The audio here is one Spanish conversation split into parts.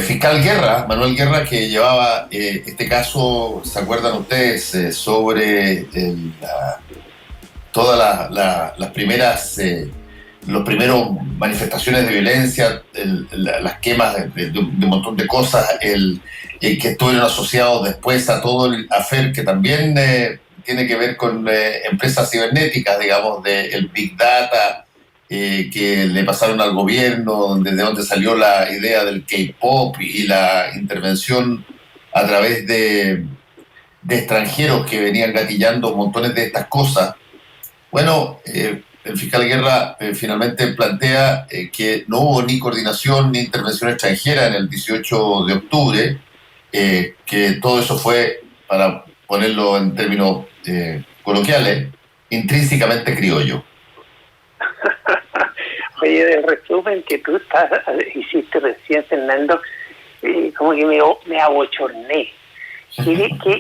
fiscal Guerra, Manuel Guerra, que llevaba este caso, ¿se acuerdan ustedes? Sobre todas las primeras, los primeros manifestaciones de violencia, las quemas de un montón de cosas, el que estuvieron asociados después a todo el afer que también tiene que ver con empresas cibernéticas, digamos, del Big Data, que le pasaron al gobierno, desde donde salió la idea del K-pop y la intervención a través de extranjeros que venían gatillando montones de estas cosas. Bueno, el fiscal Guerra finalmente plantea que no hubo ni coordinación ni intervención extranjera en el 18 de octubre, que todo eso fue, para ponerlo en términos coloquiales, intrínsecamente criollo. Oye, del resumen que tú hiciste recién, Fernando, como que me abochorné.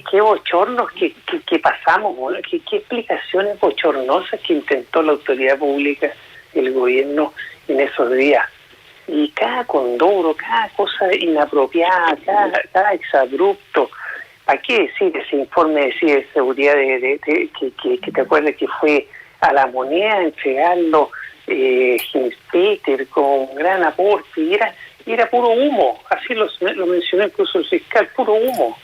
¿Qué bochornos que pasamos? ¿No? ¿Qué explicaciones bochornosas que intentó la autoridad pública, el gobierno en esos días? Y cada condoro, cada cosa inapropiada, cada exabrupto. ¿Para qué decir ese informe de ciberseguridad que te acuerdas que fue a La Moneda a entregarlo Peter con gran aporte? Y era puro humo, así lo mencionó incluso el fiscal, puro humo.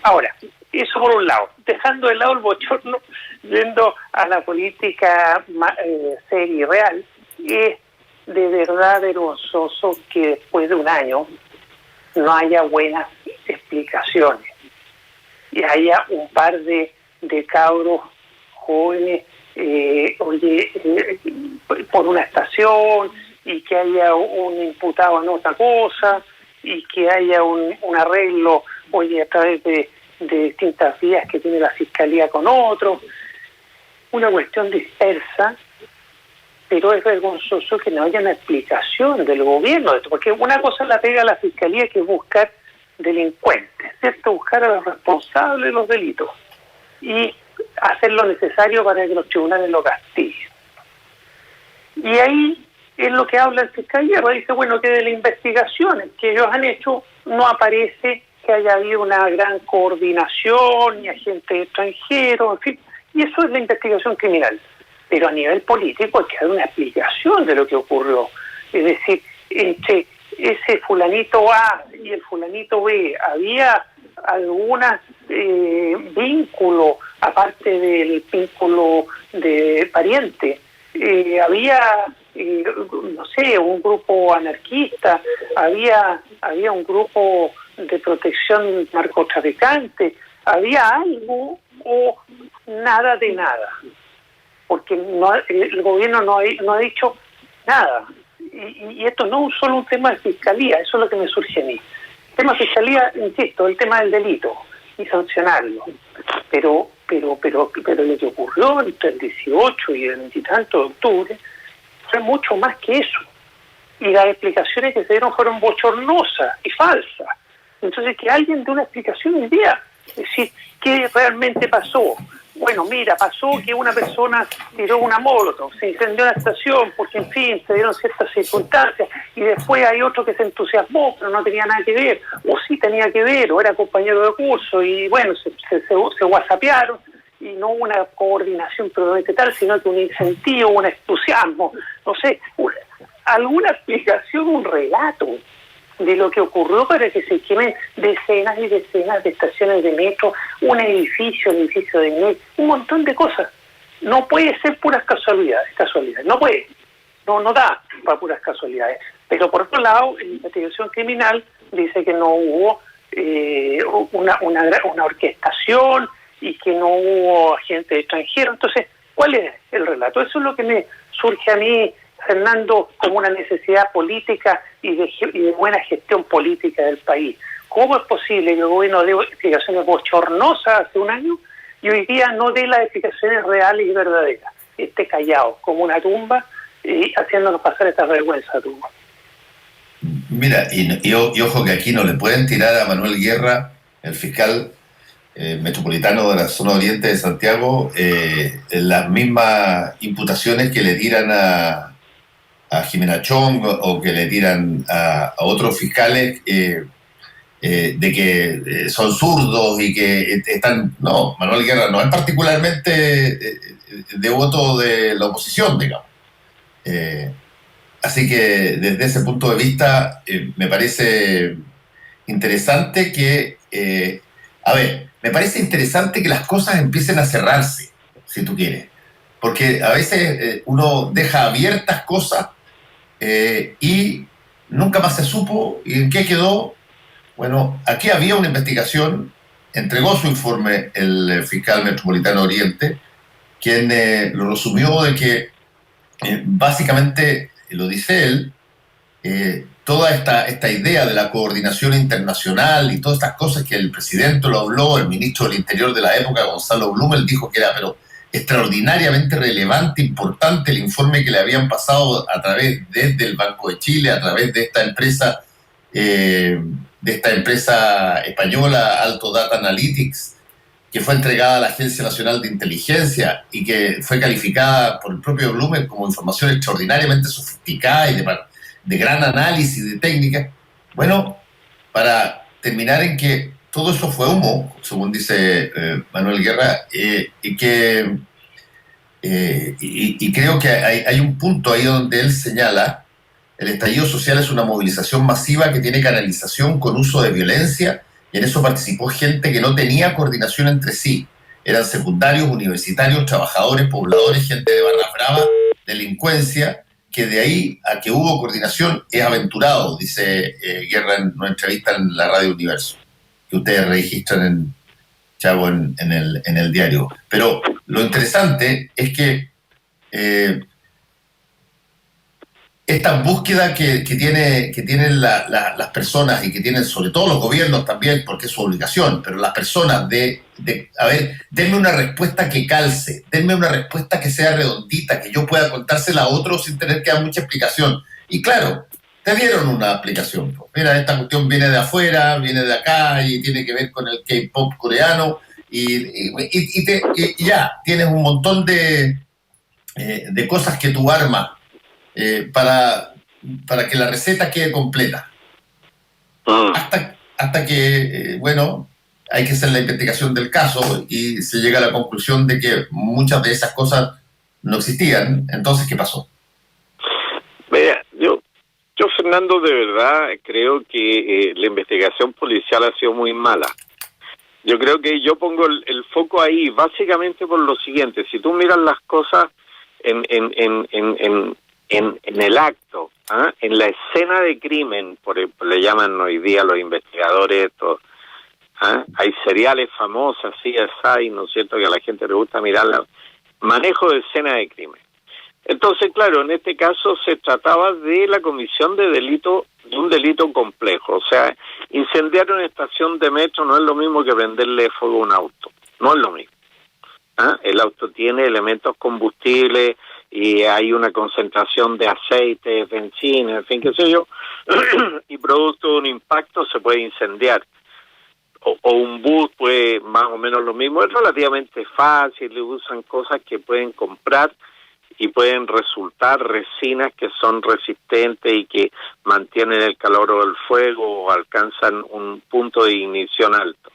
Ahora, eso por un lado, dejando de lado el bochorno, yendo a la política seria y real, es de verdad vergonzoso que después de un año no haya buenas explicaciones y haya un par de cabros jóvenes por una estación, y que haya un imputado en otra cosa, y que haya un arreglo a través de distintas vías que tiene la fiscalía con otros, una cuestión dispersa. Pero es vergonzoso que no haya una explicación del gobierno de esto, porque una cosa la pega a la fiscalía, que es buscar delincuentes, ¿cierto? Buscar a los responsables de los delitos y hacer lo necesario para que los tribunales lo castiguen. Y ahí es lo que habla el fiscal Guerra, dice, bueno, que de las investigaciones que ellos han hecho no aparece que haya habido una gran coordinación ni agentes extranjeros, en fin, y eso es la investigación criminal. Pero a nivel político hay que dar una explicación de lo que ocurrió. Es decir, entre ese fulanito A y el fulanito B, ¿había algún vínculo, aparte del vínculo de pariente? ¿Había, no sé, un grupo anarquista? ¿Había un grupo de protección narcotraficante? ¿Había algo o nada de nada? Porque el gobierno no ha dicho nada. Y esto no es solo un tema de fiscalía, eso es lo que me surge a mí. El tema de fiscalía, insisto, el tema del delito y sancionarlo. Pero lo que ocurrió entre el 18 y el 20 y tanto de octubre fue mucho más que eso. Y las explicaciones que se dieron fueron bochornosas y falsas. Entonces, que alguien dé una explicación hoy día, es decir, ¿qué realmente pasó? Bueno, mira, pasó que una persona tiró una molotov, se incendió la estación porque, en fin, se dieron ciertas circunstancias, y después hay otro que se entusiasmó, pero no tenía nada que ver, o sí tenía que ver, o era compañero de curso, y bueno, se whatsappearon, y no hubo una coordinación probablemente tal, sino que un incentivo, un entusiasmo, no sé, alguna explicación, un relato de lo que ocurrió para que se quemen decenas y decenas de estaciones de metro, un edificio de metro, un montón de cosas. No puede ser puras casualidades, no puede, no da para puras casualidades. Pero por otro lado, en la investigación criminal dice que no hubo una orquestación y que no hubo agentes extranjeros. Entonces, ¿cuál es el relato? Eso es lo que me surge a mí, Fernando, como una necesidad política y de buena gestión política del país. ¿Cómo es posible que el gobierno dé explicaciones bochornosas hace un año y hoy día no dé las explicaciones reales y verdaderas? Esté callado, como una tumba, y haciéndonos pasar esta vergüenza, tumba. Mira, y ojo que aquí no le pueden tirar a Manuel Guerra, el fiscal metropolitano de la zona oriente de Santiago, las mismas imputaciones que le tiran a a Jimena Chong o que le tiran a otros fiscales de que son zurdos y que están... No, Manuel Guerra no es particularmente devoto de la oposición, digamos. Así que desde ese punto de vista me parece interesante que... a ver, me parece interesante que las cosas empiecen a cerrarse, si tú quieres. Porque a veces uno deja abiertas cosas y nunca más se supo y en qué quedó. Bueno, aquí había una investigación, entregó su informe el fiscal metropolitano Oriente, quien lo resumió de que básicamente, lo dice él, toda esta idea de la coordinación internacional y todas estas cosas que el presidente lo habló, el ministro del Interior de la época, Gonzalo Blumel, dijo que era pero extraordinariamente relevante, importante el informe que le habían pasado a través desde el Banco de Chile, a través de esta empresa española Alto Data Analytics, que fue entregada a la Agencia Nacional de Inteligencia y que fue calificada por el propio Blumel como información extraordinariamente sofisticada y de gran análisis de técnica. Bueno, para terminar en que todo eso fue humo, según dice Manuel Guerra, y creo que hay un punto ahí donde él señala: el estallido social es una movilización masiva que tiene canalización con uso de violencia, y en eso participó gente que no tenía coordinación entre sí. Eran secundarios, universitarios, trabajadores, pobladores, gente de barra brava, delincuencia, que de ahí a que hubo coordinación es aventurado, dice Guerra en una entrevista en la Radio Universo, que ustedes registran en el diario. Pero lo interesante es que esta búsqueda que tienen las personas y que tienen sobre todo los gobiernos también, porque es su obligación, pero las personas a ver, denme una respuesta que calce, denme una respuesta que sea redondita, que yo pueda contársela a otros sin tener que dar mucha explicación. Y claro, te dieron una explicación. Mira, esta cuestión viene de afuera, viene de acá y tiene que ver con el K-pop coreano y ya, tienes un montón de cosas que tú armas para que la receta quede completa. Hasta que, bueno, hay que hacer la investigación del caso y se llega a la conclusión de que muchas de esas cosas no existían. Entonces, ¿qué pasó? Mira, yo Fernando, de verdad creo que la investigación policial ha sido muy mala. Yo creo que yo pongo el foco ahí básicamente por lo siguiente: si tú miras las cosas en el acto, en la escena de crimen, le llaman hoy día los investigadores esto, hay seriales famosos, CSI, ¿no es cierto?, que a la gente le gusta mirarla, manejo de escena de crimen. Entonces, claro, en este caso se trataba de la comisión de un delito complejo. O sea, incendiar una estación de metro no es lo mismo que prenderle fuego a un auto, no es lo mismo. El auto tiene elementos combustibles y hay una concentración de aceite, benzina, en fin, qué sé yo, y producto de un impacto se puede incendiar. O un bus, pues más o menos lo mismo. Es relativamente fácil, le usan cosas que pueden comprar y pueden resultar resinas que son resistentes y que mantienen el calor del fuego o alcanzan un punto de ignición alto.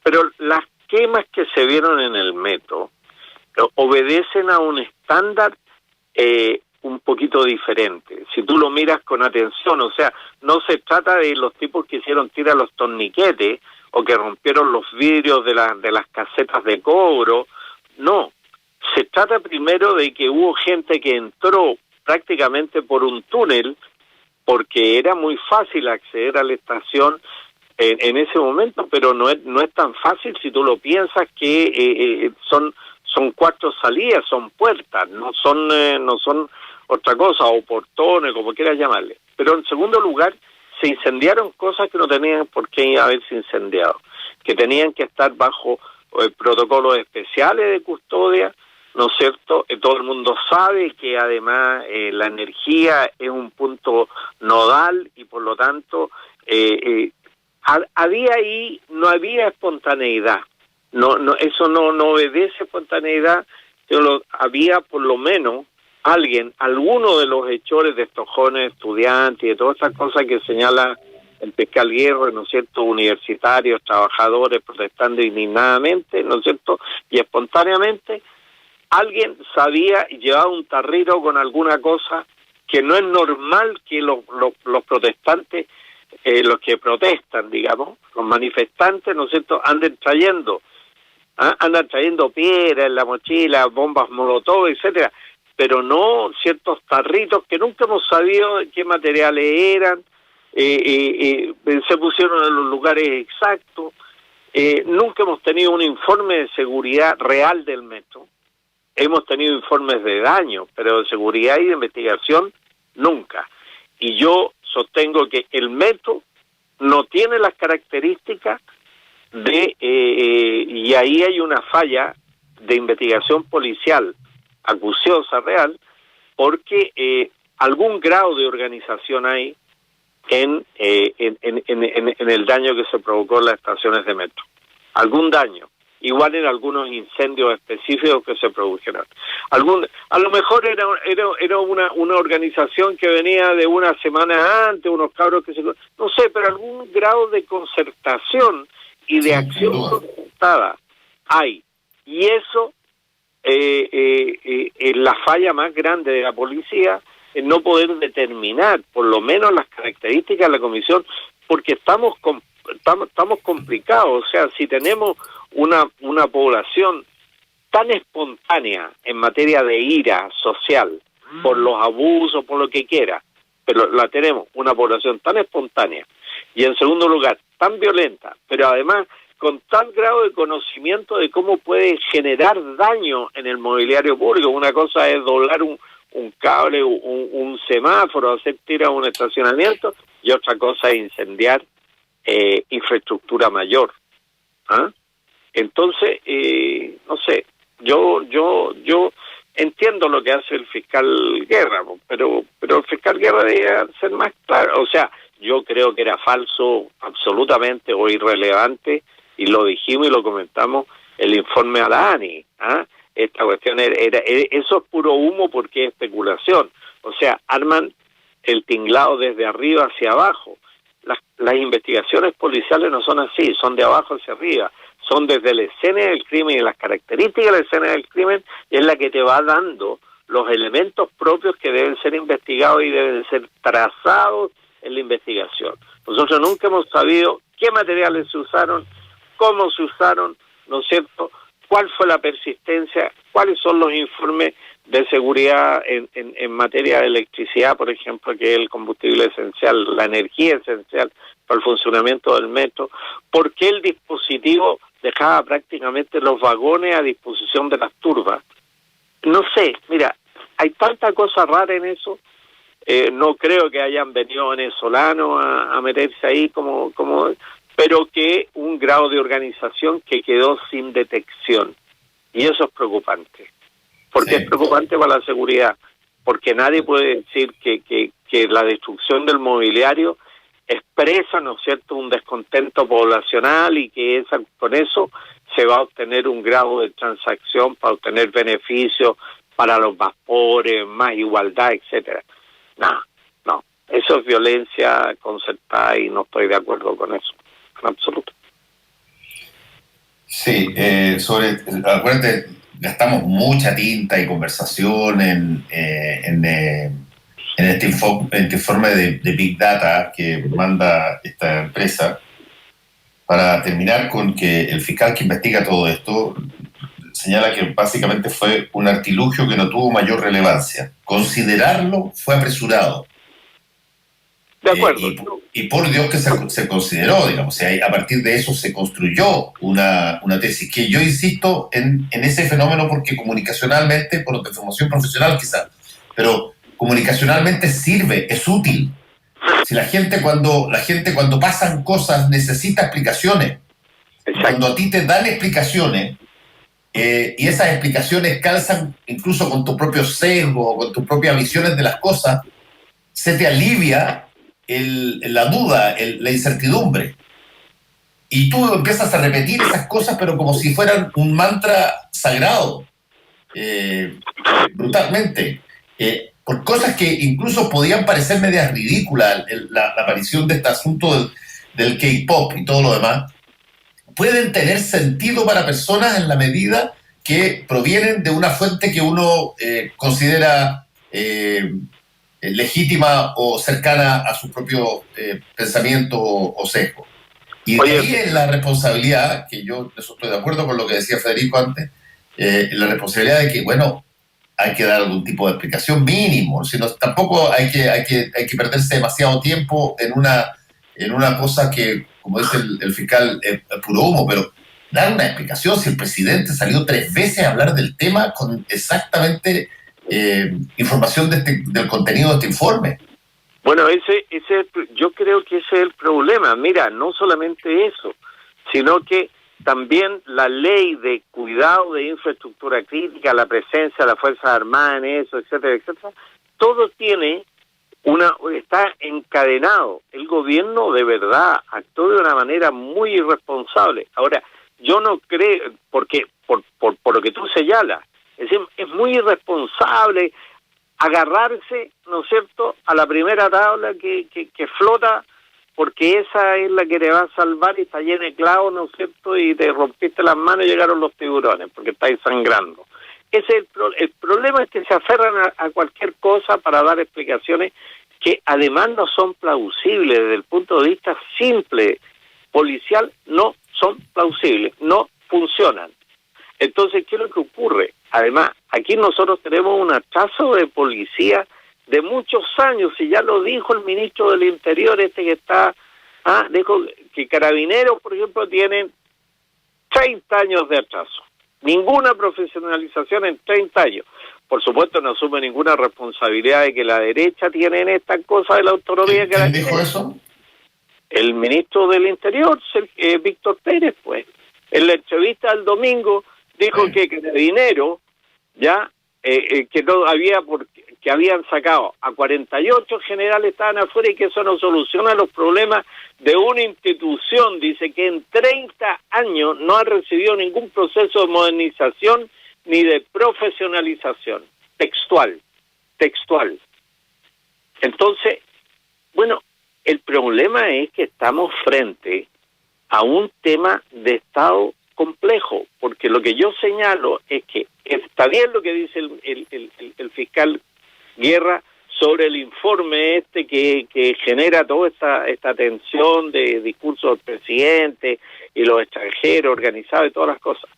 Pero las quemas que se vieron en el metro obedecen a un estándar un poquito diferente. Si tú lo miras con atención, o sea, no se trata de los tipos que hicieron tirar los torniquetes o que rompieron los vidrios de las casetas de cobro, no. Se trata primero de que hubo gente que entró prácticamente por un túnel porque era muy fácil acceder a la estación en ese momento, pero no es tan fácil si tú lo piensas, que son cuatro salidas, son puertas, no son otra cosa, o portones, como quieras llamarle. Pero en segundo lugar, se incendiaron cosas que no tenían por qué haberse incendiado, que tenían que estar bajo protocolos especiales de custodia, ¿no es cierto? Todo el mundo sabe que además la energía es un punto nodal y por lo tanto había ahí, no había espontaneidad. No, eso no obedece espontaneidad, pero había por lo menos alguno de los hechores de estos jóvenes estudiantes y de todas estas cosas que señala el fiscal Guerra, ¿no es cierto?, universitarios, trabajadores protestando indignadamente, ¿no es cierto?, y espontáneamente, alguien sabía y llevaba un tarrito con alguna cosa que no es normal que los protestantes, los que protestan, digamos, los manifestantes, ¿no es cierto?, andan trayendo piedras en la mochila, bombas molotov, etcétera, pero no ciertos tarritos que nunca hemos sabido qué materiales eran, se pusieron en los lugares exactos, nunca hemos tenido un informe de seguridad real del metro, hemos tenido informes de daño, pero de seguridad y de investigación nunca. Y yo sostengo que el metro no tiene las características y ahí hay una falla de investigación policial acuciosa real, porque algún grado de organización hay en el daño que se provocó en las estaciones de metro. Algún daño. Igual en algunos incendios específicos que se produjeron. A lo mejor era una organización que venía de una semana antes, unos cabros que no sé, pero algún grado de concertación y de acción concertada hay. Y eso es la falla más grande de la policía, en no poder determinar por lo menos las características de la comisión, porque estamos complicados. O sea, si tenemos una población tan espontánea en materia de ira social, por los abusos, por lo que quiera, pero la tenemos, una población tan espontánea, y en segundo lugar, tan violenta, pero además con tal grado de conocimiento de cómo puede generar daño en el mobiliario público. Una cosa es doblar un cable, un semáforo, hacer tiras a un estacionamiento, y otra cosa es incendiar infraestructura mayor. ¿Ah? Entonces, no sé, yo entiendo lo que hace el fiscal Guerra, pero el fiscal Guerra debería ser más claro. O sea, yo creo que era falso absolutamente o irrelevante, y lo dijimos y lo comentamos, el informe a la ANI. ¿Ah? Esta cuestión eso es puro humo porque es especulación. O sea, arman el tinglado desde arriba hacia abajo. Las investigaciones policiales no son así, son de abajo hacia arriba, son desde la escena del crimen y las características de la escena del crimen, y es la que te va dando los elementos propios que deben ser investigados y deben ser trazados en la investigación. Nosotros nunca hemos sabido qué materiales se usaron, cómo se usaron, ¿no es cierto?, cuál fue la persistencia, cuáles son los informes de seguridad en materia de electricidad, por ejemplo, que es el combustible esencial, la energía esencial para el funcionamiento del metro, por qué el dispositivo dejaba prácticamente los vagones a disposición de las turbas. No sé, mira, hay tanta cosa rara en eso. No creo que hayan venido venezolanos a meterse ahí pero que un grado de organización que quedó sin detección. Y eso es preocupante. Porque es preocupante para la seguridad. Porque nadie puede decir que la destrucción del mobiliario expresa, ¿no es cierto?, un descontento poblacional, y que con eso se va a obtener un grado de transacción para obtener beneficios para los más pobres, más igualdad, etcétera. No. Eso es violencia concertada y no estoy de acuerdo con eso. En absoluto. Sí, acuérdate, gastamos mucha tinta y conversación en este informe de Big Data que manda esta empresa, para terminar con que el fiscal que investiga todo esto señala que básicamente fue un artilugio que no tuvo mayor relevancia. Considerarlo fue apresurado. De acuerdo. Y por Dios que se consideró, digamos, o sea, a partir de eso se construyó una tesis, que yo insisto en ese fenómeno porque comunicacionalmente, por deformación profesional quizás, pero comunicacionalmente sirve, es útil. Si la gente cuando pasan cosas necesita explicaciones. Exacto. Cuando a ti te dan explicaciones, y esas explicaciones calzan incluso con tu propio sesgo, con tus propias visiones de las cosas, se te alivia la duda, la incertidumbre. Y tú empiezas a repetir esas cosas, pero como si fueran un mantra sagrado, brutalmente. por cosas que incluso podían parecer medias ridículas, la aparición de este asunto del K-pop y todo lo demás, pueden tener sentido para personas en la medida que provienen de una fuente que uno considera legítima o cercana a su propio pensamiento o sesgo. Y de ahí es la responsabilidad, que yo eso estoy de acuerdo con lo que decía Federico antes, la responsabilidad de que, bueno, hay que dar algún tipo de explicación mínimo, sino tampoco hay que perderse demasiado tiempo en una cosa que, como dice el fiscal, es puro humo, pero dar una explicación. Si el presidente salió 3 veces a hablar del tema con exactamente información del contenido de este informe. Bueno, yo creo que ese es el problema. Mira, no solamente eso, sino que también la ley de cuidado de infraestructura crítica, la presencia de las Fuerzas Armadas en eso, etcétera, etcétera, todo está encadenado. El gobierno de verdad actuó de una manera muy irresponsable. Ahora, yo no creo, porque por lo que tú señalas, es decir, es muy irresponsable agarrarse, ¿no es cierto?, a la primera tabla que flota, porque esa es la que te va a salvar y está llena de clavos, ¿no es cierto?, y te rompiste las manos y llegaron los tiburones, porque estáis sangrando. El problema es que se aferran a cualquier cosa para dar explicaciones que además no son plausibles desde el punto de vista simple, policial, no son plausibles, no funcionan. Entonces, ¿qué es lo que ocurre? Además, aquí nosotros tenemos un atraso de policía de muchos años, y ya lo dijo el ministro del Interior, que está, dijo que Carabineros, por ejemplo, tienen 30 años de atraso. Ninguna profesionalización en 30 años. Por supuesto, no asume ninguna responsabilidad de que la derecha tiene en esta cosa de la autonomía. ¿Quién dijo eso? El ministro del Interior, Víctor Pérez, pues. En la entrevista del domingo dijo que Carabineros ya que no había que habían sacado a 48 generales, estaban afuera, y que eso no soluciona los problemas de una institución. Dice que en 30 años no ha recibido ningún proceso de modernización ni de profesionalización. Textual. Entonces, bueno, el problema es que estamos frente a un tema de Estado complejo, porque lo que yo señalo es que está bien lo que dice el fiscal Guerra sobre el informe que genera toda esta tensión de discurso del presidente y los extranjeros organizados y todas las cosas.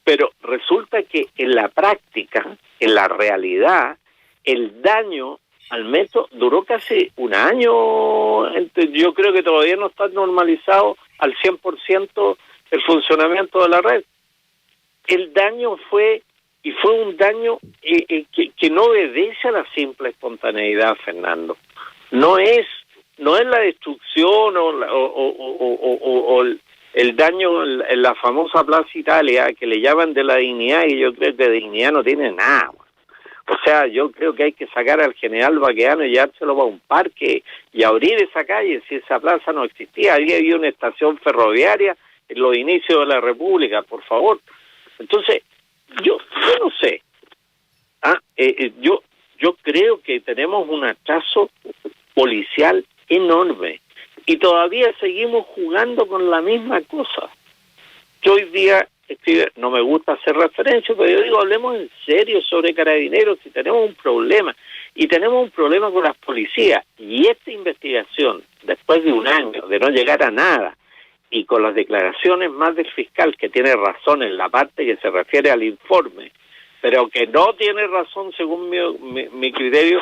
Pero resulta que en la práctica, en la realidad, el daño al metro duró casi un año. Yo creo que todavía no está normalizado al 100% el funcionamiento de la red. El daño fue un daño que no obedece a la simple espontaneidad, Fernando. No es la destrucción o el daño en la famosa Plaza Italia, que le llaman de la dignidad, y yo creo que de dignidad no tiene nada. O sea, yo creo que hay que sacar al general Baqueano y llevárselo a un parque y abrir esa calle. Si esa plaza no existía, había una estación ferroviaria en los inicios de la República, por favor. Entonces, yo no sé. Yo creo que tenemos un atraso policial enorme y todavía seguimos jugando con la misma cosa. Yo hoy día, no me gusta hacer referencia, pero yo digo, hablemos en serio sobre Carabineros, si tenemos un problema, y tenemos un problema con las policías, y esta investigación, después de un año de no llegar a nada, y con las declaraciones más del fiscal, que tiene razón en la parte que se refiere al informe, pero que no tiene razón según mi criterio,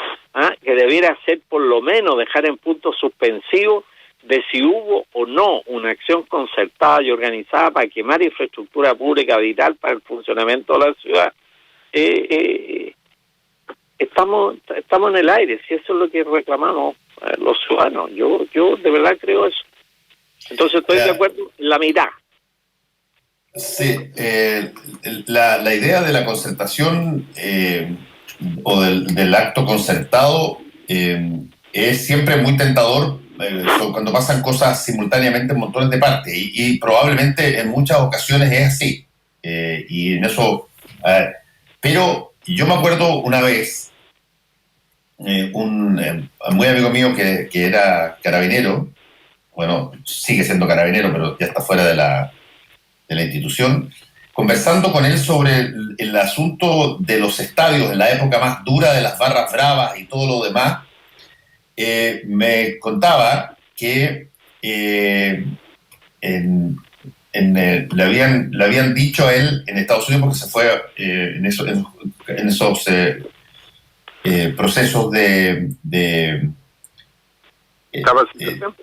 que debiera ser por lo menos dejar en punto suspensivo de si hubo o no una acción concertada y organizada para quemar infraestructura pública vital para el funcionamiento de la ciudad. Estamos en el aire, si eso es lo que reclamamos los ciudadanos. Yo de verdad creo eso. Entonces estoy de acuerdo en la mitad. Sí, la idea de la concertación o del acto concertado es siempre muy tentador cuando pasan cosas simultáneamente en montones de partes, y probablemente en muchas ocasiones es así, y en eso pero yo me acuerdo una vez un muy amigo mío que era carabinero, bueno, sigue siendo carabinero, pero ya está fuera de la institución, conversando con él sobre el asunto de los estadios en la época más dura de las barras bravas y todo lo demás, me contaba que en, le habían dicho a él en Estados Unidos, porque se fue en esos procesos ¿Capacitación?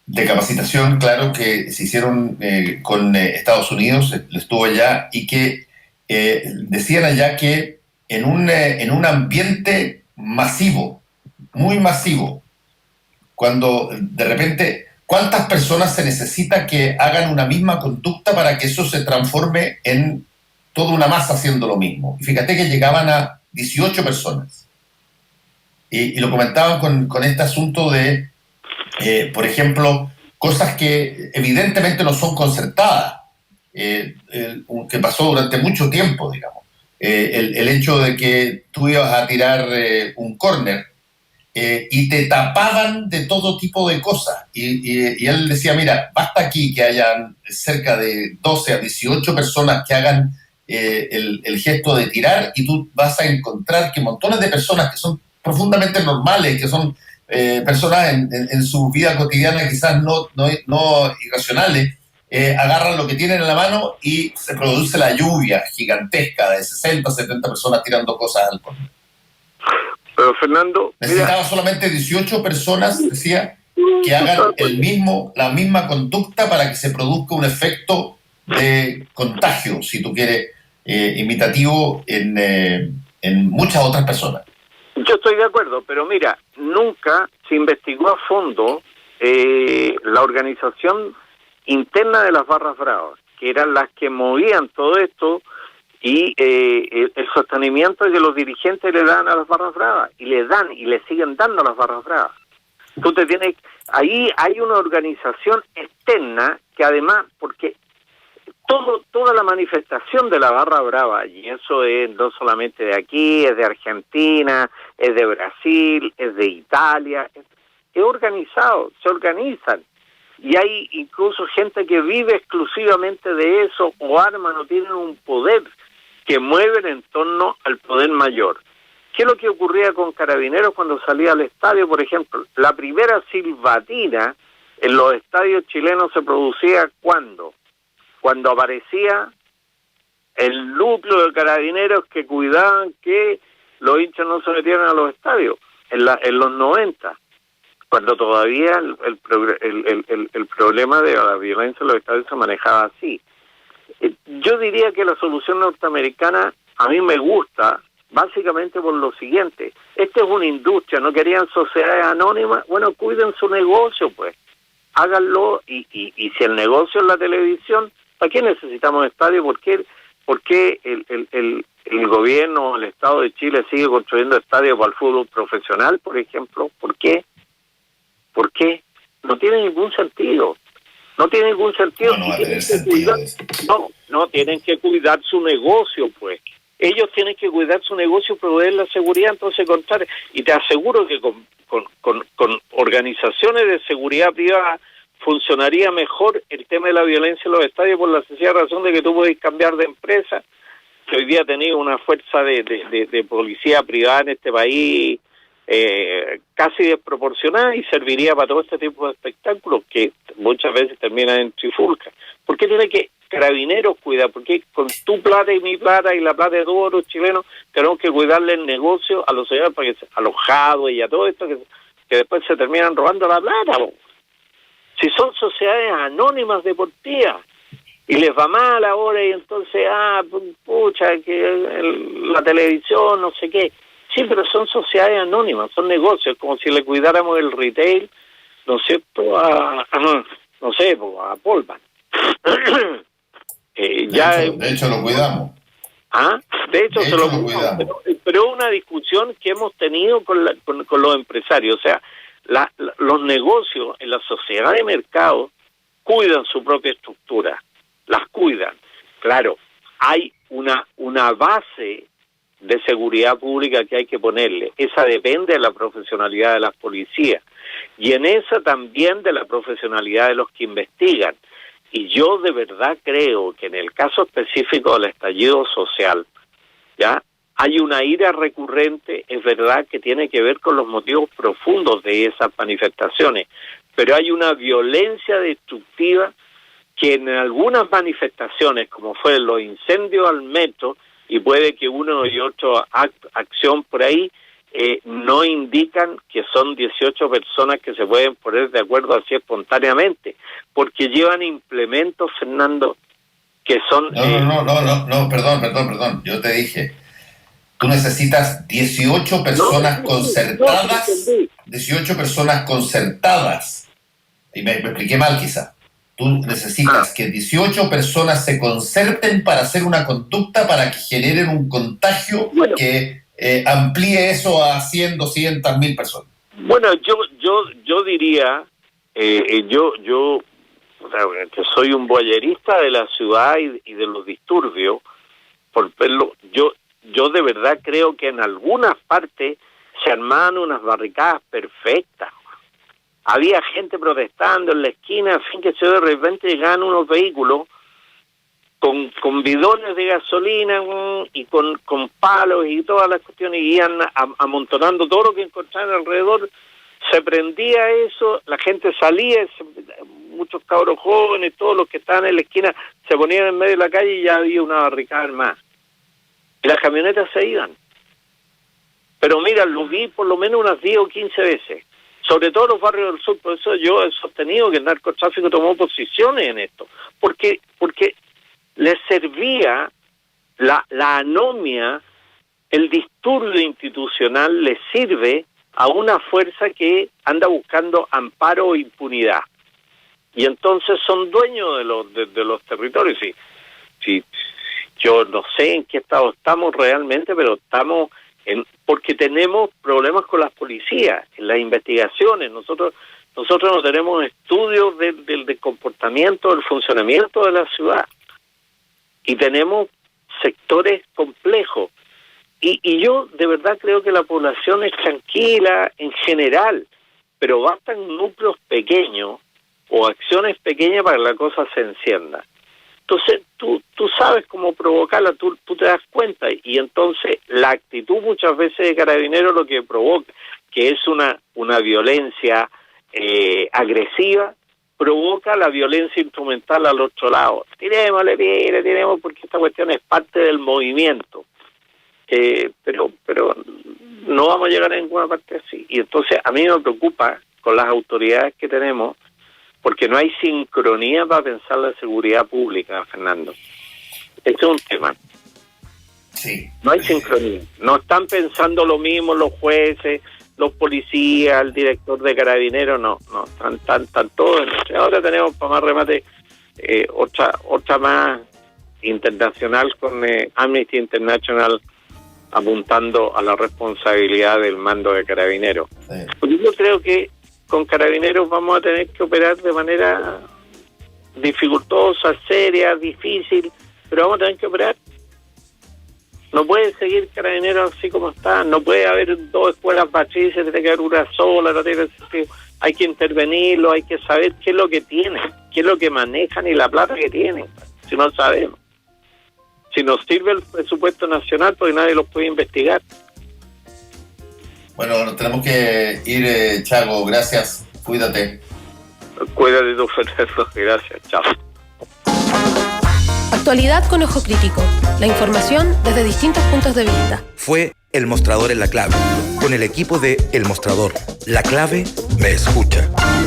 de capacitación, claro, que se hicieron con Estados Unidos, estuvo allá, y que decían allá que en un ambiente masivo, muy masivo, cuando de repente, ¿cuántas personas se necesita que hagan una misma conducta para que eso se transforme en toda una masa haciendo lo mismo? Y fíjate que llegaban a 18 personas. Y lo comentaban con este asunto de, por ejemplo, cosas que evidentemente no son concertadas, que pasó durante mucho tiempo, digamos. El hecho de que tú ibas a tirar un córner y te tapaban de todo tipo de cosas. Y él decía, mira, basta aquí que hayan cerca de 12 a 18 personas que hagan el gesto de tirar y tú vas a encontrar que montones de personas que son profundamente normales, que son personas en su vida cotidiana quizás no irracionales, agarran lo que tienen en la mano y se produce la lluvia gigantesca de 60, 70 personas tirando cosas al córner. Pero Fernando, necesitaba mira, solamente 18 personas, decía, que hagan la misma conducta para que se produzca un efecto de contagio, si tú quieres, imitativo en muchas otras personas. yo estoy de acuerdo, pero mira, nunca se investigó a fondo la organización interna de las barras bravas, que eran las que movían todo esto y el sostenimiento que los dirigentes le dan a las barras bravas, y le siguen dando a las barras bravas. Tú te tienes, ahí hay una organización externa que además, porque toda la manifestación de la barra brava, y eso es no solamente de aquí, es de Argentina, es de Brasil, es de Italia, es organizado, se organizan. Y hay incluso gente que vive exclusivamente de eso, o arman o tienen un poder que mueven en torno al poder mayor. ¿Qué es lo que ocurría con Carabineros cuando salía al estadio, por ejemplo? La primera silbatina en los estadios chilenos se producía ¿cuándo? Cuando aparecía el núcleo de Carabineros que cuidaban que los hinchas no se metieran a los estadios, en los 90, cuando todavía el problema de la violencia en los estadios se manejaba así. Yo diría que la solución norteamericana a mí me gusta, básicamente por lo siguiente: esta es una industria, no querían sociedades anónimas, bueno, cuiden su negocio, pues, háganlo, y si el negocio es la televisión, ¿para qué necesitamos estadios? ¿Por qué el gobierno, el Estado de Chile sigue construyendo estadios para el fútbol profesional, por ejemplo? ¿Por qué? ¿Por qué? No tiene ningún sentido. No tiene ningún sentido. No va a tener sentido. No, tienen que cuidar su negocio, pues. Ellos tienen que cuidar su negocio, proveer la seguridad, entonces contar. Y te aseguro que con organizaciones de seguridad privada funcionaría mejor el tema de la violencia en los estadios, por la sencilla razón de que tú puedes cambiar de empresa, que hoy día ha tenido una fuerza de policía privada en este país casi desproporcionada, y serviría para todo este tipo de espectáculos que muchas veces terminan en trifulca. ¿Por qué tiene que Carabineros cuidar? Porque con tu plata y mi plata y la plata de todos los chilenos tenemos que cuidarle el negocio a los señores, para que alojados y a todo esto que después se terminan robando la plata, ¿no? Si son sociedades anónimas deportivas y les va mal ahora, y entonces pucha, que la televisión, no sé qué. Sí, pero son sociedades anónimas, son negocios, como si le cuidáramos el retail, ¿no es cierto?, a Polman. De hecho lo cuidamos. De hecho se lo cuidamos. Pero es una discusión que hemos tenido con los empresarios. O sea, los negocios en la sociedad de mercado cuidan su propia estructura, las cuidan. Claro, hay una base de seguridad pública que hay que ponerle. Esa depende de la profesionalidad de las policías. Y en esa también de la profesionalidad de los que investigan. Y yo de verdad creo que en el caso específico del estallido social, ya hay una ira recurrente, es verdad que tiene que ver con los motivos profundos de esas manifestaciones, pero hay una violencia destructiva que en algunas manifestaciones, como fue los incendios al metro, y puede que uno y otro acción por ahí, no indican que son 18 personas que se pueden poner de acuerdo así espontáneamente, porque llevan implementos, Fernando, que son... No, perdón, yo te dije, tú necesitas 18 personas concertadas, 18 personas concertadas, y me expliqué mal quizá. Tú necesitas que 18 personas se concerten para hacer una conducta para que generen un contagio que amplíe eso a 100, 200, 1000 personas. Bueno, yo diría, yo que soy un boyerista de la ciudad y de los disturbios, por verlo, yo de verdad creo que en algunas partes se armaban unas barricadas perfectas. Había gente protestando en la esquina, a fin que de repente llegaban unos vehículos con bidones de gasolina y con palos y todas las cuestiones, y iban amontonando todo lo que encontraban alrededor. Se prendía eso, la gente salía, muchos cabros jóvenes, todos los que estaban en la esquina, se ponían en medio de la calle y ya había una barricada más. Y las camionetas se iban. Pero mira, lo vi por lo menos unas 10 o 15 veces. Sobre todo en los barrios del sur, por eso yo he sostenido que el narcotráfico tomó posiciones en esto, porque les servía la anomia, el disturbio institucional les sirve a una fuerza que anda buscando amparo o impunidad. Y entonces son dueños de los territorios. Sí, yo no sé en qué estado estamos realmente, pero estamos... porque tenemos problemas con las policías, en las investigaciones. Nosotros no tenemos estudios del comportamiento, del funcionamiento de la ciudad. Y tenemos sectores complejos. Y yo de verdad creo que la población es tranquila en general, pero bastan núcleos pequeños o acciones pequeñas para que la cosa se encienda. Entonces, tú sabes cómo provocarla, tú te das cuenta, y entonces la actitud muchas veces de Carabineros lo que provoca, que es una violencia agresiva, provoca la violencia instrumental al otro lado. Tiremos, porque esta cuestión es parte del movimiento. Pero no vamos a llegar a ninguna parte así. Y entonces a mí me preocupa con las autoridades que tenemos, porque no hay sincronía para pensar la seguridad pública, Fernando. Este es un tema. Sí. No hay sincronía. No están pensando lo mismo los jueces, los policías, el director de Carabineros, no. Están todos. Ahora tenemos, para más remate, otra más internacional con Amnesty International apuntando a la responsabilidad del mando de Carabineros. Sí. Porque yo creo que con Carabineros vamos a tener que operar de manera dificultosa, seria, difícil, pero vamos a tener que operar. No puede seguir Carabineros así como está, no puede haber 2 escuelas matrices, tiene que haber una sola, no tiene sentido. Hay que intervenirlo, hay que saber qué es lo que tienen, qué es lo que manejan y la plata que tienen, si no sabemos. Si nos sirve el presupuesto nacional, pues nadie los puede investigar. Bueno, nos tenemos que ir, Chago. Gracias. Cuídate. Cuídate tú, Fernando. Gracias. Chao. Actualidad con ojo crítico. La información desde distintos puntos de vista. Fue El Mostrador en La Clave, con el equipo de El Mostrador. La Clave me escucha.